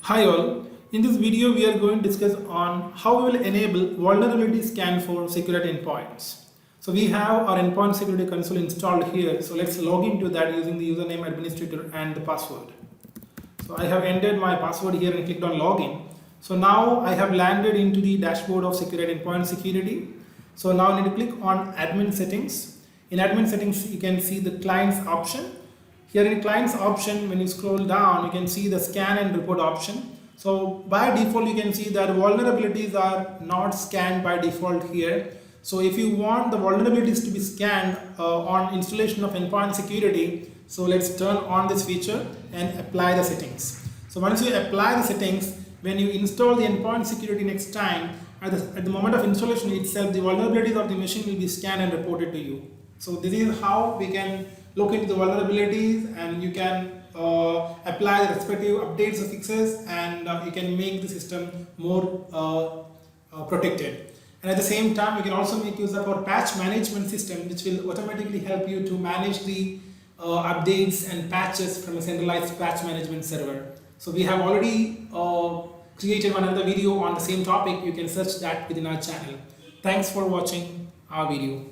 Hi all, in this video we are going to discuss on how we will enable vulnerability scan for Seqrite endpoints. So we have our endpoint security console installed here. So let's log into that using the username administrator and the password. So I have entered my password here and clicked on login. So now I have landed into the dashboard of Seqrite endpoint security. So now I need to click on admin settings. In admin settings you can see the clients option. Here in clients option, when you scroll down, you can see the scan and report option. So by default, you can see that vulnerabilities are not scanned by default here. So if you want the vulnerabilities to be scanned on installation of endpoint security, so let's turn on this feature and apply the settings. So once you apply the settings, when you install the endpoint security next time, at the moment of installation itself, the vulnerabilities of the machine will be scanned and reported to you. So this is how we can look into the vulnerabilities, and you can apply the respective updates or fixes, and you can make the system more protected. And at the same time, you can also make use of our patch management system, which will automatically help you to manage the updates and patches from a centralized patch management server. So we have already created another video on the same topic. You can search that within our channel. Thanks for watching our video.